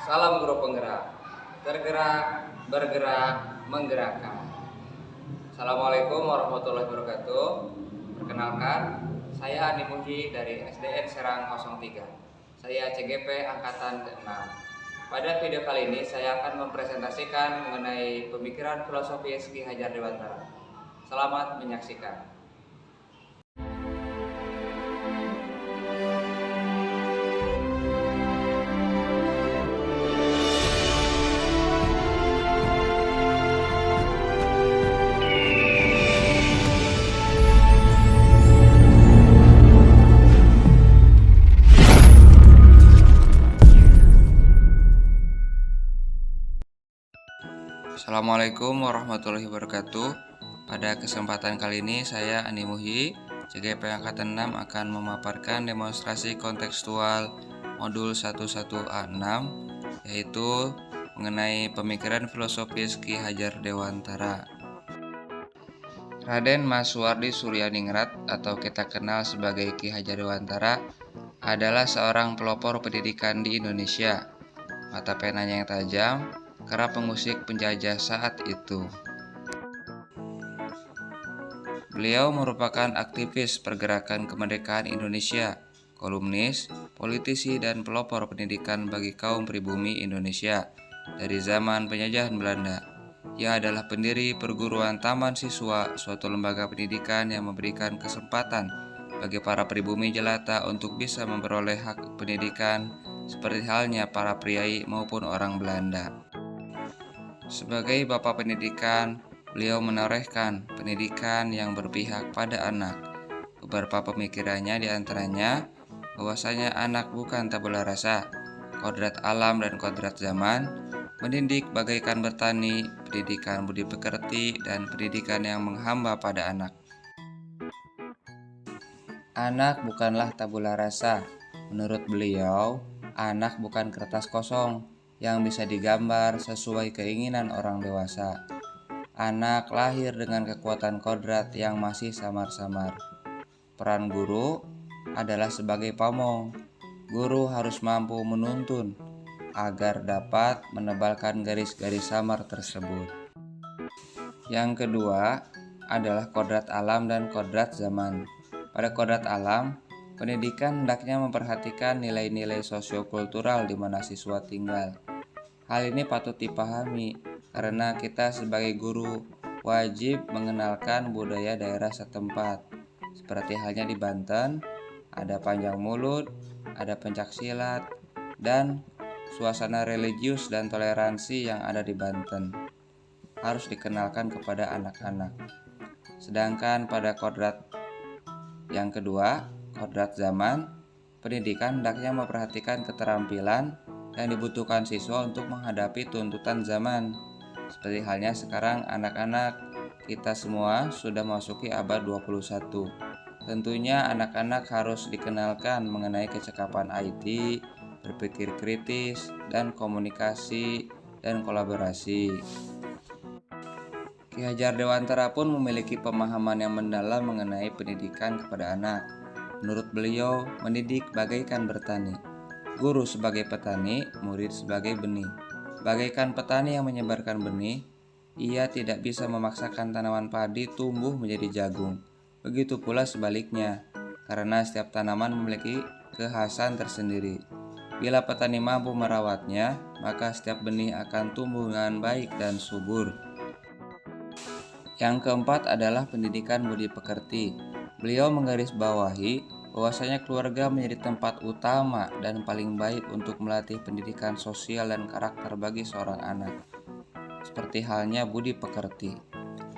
Salam guru penggerak, tergerak, bergerak, menggerakkan. Assalamualaikum warahmatullahi wabarakatuh. Perkenalkan, saya Ani Muji dari SDN Serang 03. Saya CGP Angkatan ke-6. Pada video kali ini saya akan mempresentasikan mengenai pemikiran filosofis Ki Hajar Dewantara. Selamat menyaksikan. Assalamualaikum warahmatullahi wabarakatuh. Pada kesempatan kali ini saya Ani Muhi, CGP Angkatan 6 akan memaparkan demonstrasi kontekstual modul 11A6, yaitu mengenai pemikiran filosofis Ki Hajar Dewantara. Raden Mas Suwardi Suryaningrat atau kita kenal sebagai Ki Hajar Dewantara adalah seorang pelopor pendidikan di Indonesia. Mata penanya yang tajam kerap mengusik penjajah saat itu. Beliau merupakan aktivis pergerakan kemerdekaan Indonesia, kolumnis, politisi, dan pelopor pendidikan bagi kaum pribumi Indonesia dari zaman penjajahan Belanda. Ia adalah pendiri perguruan Taman Siswa, suatu lembaga pendidikan yang memberikan kesempatan bagi para pribumi jelata untuk bisa memperoleh hak pendidikan seperti halnya para priai maupun orang Belanda. Sebagai bapak pendidikan, beliau menorehkan pendidikan yang berpihak pada anak. Beberapa pemikirannya diantaranya bahwasanya anak bukan tabula rasa, kodrat alam dan kodrat zaman, mendidik bagaikan bertani, pendidikan budi pekerti, dan pendidikan yang menghamba pada anak. Anak bukanlah tabula rasa. Menurut beliau, anak bukan kertas kosong yang bisa digambar sesuai keinginan orang dewasa. Anak lahir dengan kekuatan kodrat yang masih samar-samar. Peran guru adalah sebagai pamong. Guru harus mampu menuntun agar dapat menebalkan garis-garis samar tersebut. Yang kedua adalah kodrat alam dan kodrat zaman. Pada kodrat alam, pendidikan hendaknya memperhatikan nilai-nilai sosiokultural di mana siswa tinggal. Hal ini patut dipahami karena kita sebagai guru wajib mengenalkan budaya daerah setempat. Seperti halnya di Banten, ada panjang mulut, ada pencaksilat, dan suasana religius dan toleransi yang ada di Banten harus dikenalkan kepada anak-anak. Sedangkan pada kodrat yang kedua, kodrat zaman, pendidikan hendaknya memperhatikan keterampilan yang dibutuhkan siswa untuk menghadapi tuntutan zaman. Seperti halnya sekarang anak-anak kita semua sudah memasuki abad 21. Tentunya anak-anak harus dikenalkan mengenai kecakapan IT, berpikir kritis, dan komunikasi dan kolaborasi. Ki Hajar Dewantara pun memiliki pemahaman yang mendalam mengenai pendidikan kepada anak. Menurut beliau, mendidik bagaikan bertani. Guru sebagai petani, murid sebagai benih. Bagaikan petani yang menyebarkan benih, ia tidak bisa memaksakan tanaman padi tumbuh menjadi jagung. Begitu pula sebaliknya, karena setiap tanaman memiliki kekhasan tersendiri. Bila petani mampu merawatnya, maka setiap benih akan tumbuh dengan baik dan subur. Yang keempat adalah pendidikan budi pekerti. Beliau menggarisbawahi bahwasanya keluarga menjadi tempat utama dan paling baik untuk melatih pendidikan sosial dan karakter bagi seorang anak. Seperti halnya budi pekerti.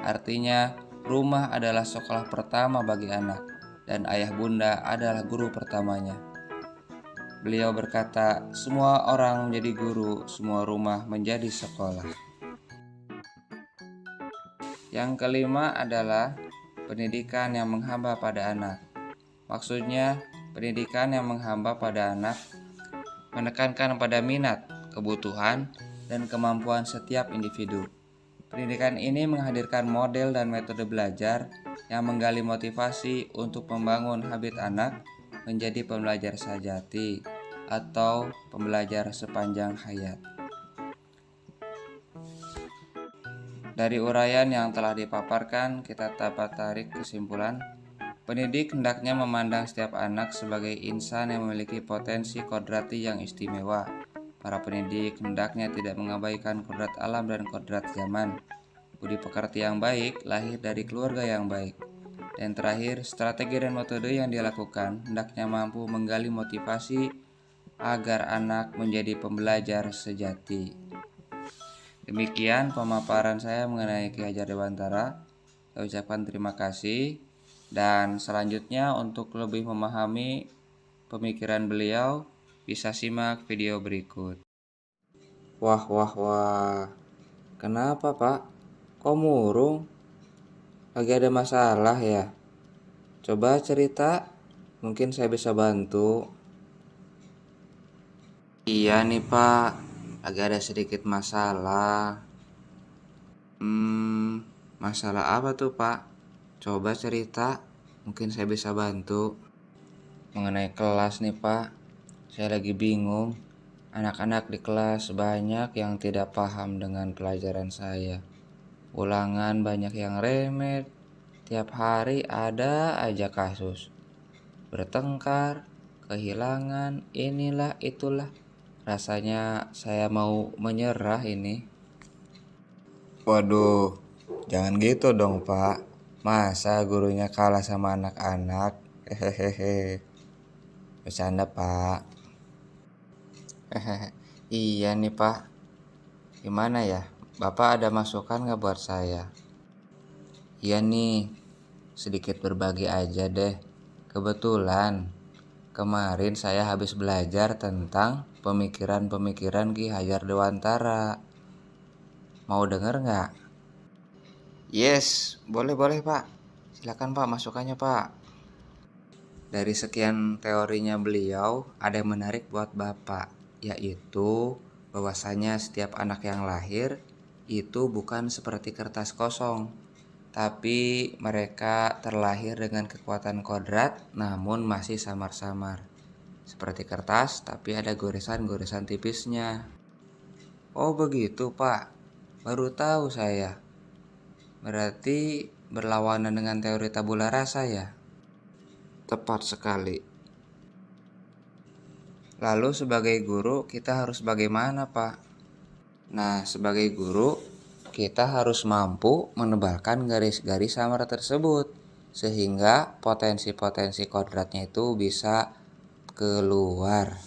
Artinya, rumah adalah sekolah pertama bagi anak dan ayah bunda adalah guru pertamanya. Beliau berkata, semua orang menjadi guru, semua rumah menjadi sekolah. Yang kelima adalah pendidikan yang menghamba pada anak. Maksudnya, pendidikan yang menghamba pada anak menekankan pada minat, kebutuhan, dan kemampuan setiap individu. Pendidikan ini menghadirkan model dan metode belajar yang menggali motivasi untuk membangun habit anak menjadi pembelajar sejati. atau pembelajar sepanjang hayat. Dari uraian yang telah dipaparkan, kita dapat tarik kesimpulan, pendidik hendaknya memandang setiap anak sebagai insan yang memiliki potensi kodrati yang istimewa. Para pendidik hendaknya tidak mengabaikan kodrat alam dan kodrat zaman. Budi pekerti yang baik lahir dari keluarga yang baik. Dan terakhir, strategi dan metode yang dia lakukan hendaknya mampu menggali motivasi agar anak menjadi pembelajar sejati. Demikian pemaparan saya mengenai Ki Hajar Dewantara. Saya ucapkan terima kasih. Dan selanjutnya untuk lebih memahami pemikiran beliau, bisa simak video berikut. Wah, wah, wah. Kenapa, Pak? Kok murung? Lagi ada masalah ya? Coba cerita, mungkin saya bisa bantu. Iya nih, Pak. Lagi ada sedikit masalah. Masalah apa tuh, Pak? Coba cerita, mungkin saya bisa bantu. Mengenai kelas nih, Pak. Saya lagi bingung. Anak-anak di kelas banyak yang tidak paham dengan pelajaran saya. Ulangan banyak yang remet. Tiap hari ada aja kasus. Bertengkar, kehilangan, inilah itulah. Rasanya saya mau menyerah ini. Waduh, jangan gitu dong, Pak. Masa gurunya kalah sama anak-anak? Hehehe. Bercanda, Pak. Hehehe. Iya nih, Pak. Gimana ya? Bapak ada masukan nggak buat saya? Iya nih, sedikit berbagi aja deh. Kebetulan, kemarin saya habis belajar tentang pemikiran-pemikiran Ki Hajar Dewantara. Mau denger nggak? Yes, boleh Pak. Silakan Pak, masukannya Pak. Dari sekian teorinya beliau, ada yang menarik buat Bapak, yaitu bahwasanya setiap anak yang lahir itu bukan seperti kertas kosong, tapi mereka terlahir dengan kekuatan kodrat namun masih samar-samar. Seperti kertas, tapi ada goresan-goresan tipisnya. Oh begitu Pak, baru tahu saya. Berarti berlawanan dengan teori tabula rasa ya? Tepat sekali. Lalu sebagai guru kita harus bagaimana Pak? Nah, sebagai guru kita harus mampu menebalkan garis-garis samar tersebut sehingga potensi-potensi kodratnya itu bisa keluar.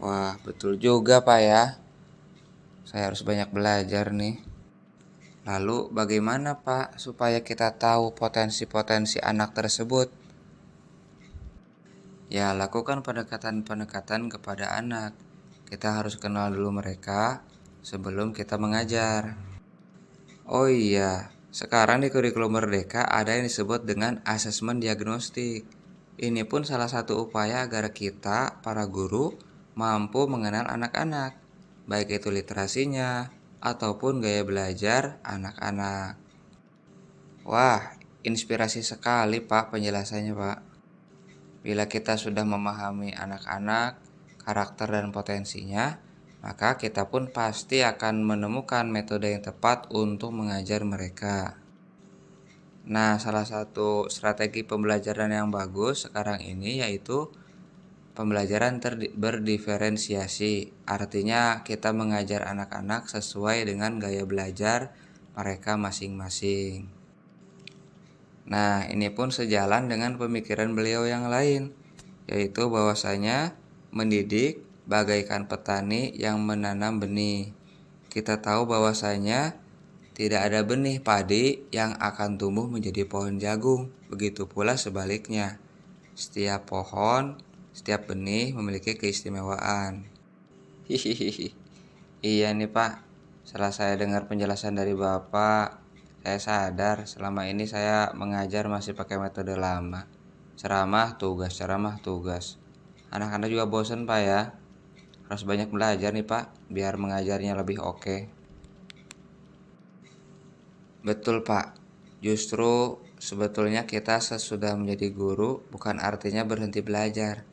Wah, betul juga Pak ya. Saya harus banyak belajar nih. Lalu bagaimana Pak supaya kita tahu potensi-potensi anak tersebut? Ya, lakukan pendekatan-pendekatan kepada anak. Kita harus kenal dulu mereka sebelum kita mengajar. Oh iya, sekarang di kurikulum Merdeka ada yang disebut dengan asesmen diagnostik. Ini pun salah satu upaya agar kita, para guru, mampu mengenal anak-anak, baik itu literasinya ataupun gaya belajar anak-anak. Wah, inspirasi sekali Pak penjelasannya Pak. Bila kita sudah memahami anak-anak, karakter dan potensinya, maka kita pun pasti akan menemukan metode yang tepat untuk mengajar mereka. Nah, salah satu strategi pembelajaran yang bagus sekarang ini yaitu pembelajaran berdiferensiasi. Artinya kita mengajar anak-anak sesuai dengan gaya belajar mereka masing-masing. Nah, ini pun sejalan dengan pemikiran beliau yang lain, yaitu bahwasanya mendidik bagaikan petani yang menanam benih. Kita tahu bahwasanya tidak ada benih padi yang akan tumbuh menjadi pohon jagung. Begitu pula sebaliknya. Setiap pohon, setiap benih memiliki keistimewaan. Hihihi. Iya nih Pak, setelah saya dengar penjelasan dari Bapak, saya sadar selama ini saya mengajar masih pakai metode lama. Ceramah tugas. Anak-anak juga bosen Pak ya. Harus banyak belajar nih Pak, biar mengajarnya lebih oke. Betul Pak, justru sebetulnya kita sesudah menjadi guru bukan artinya berhenti belajar.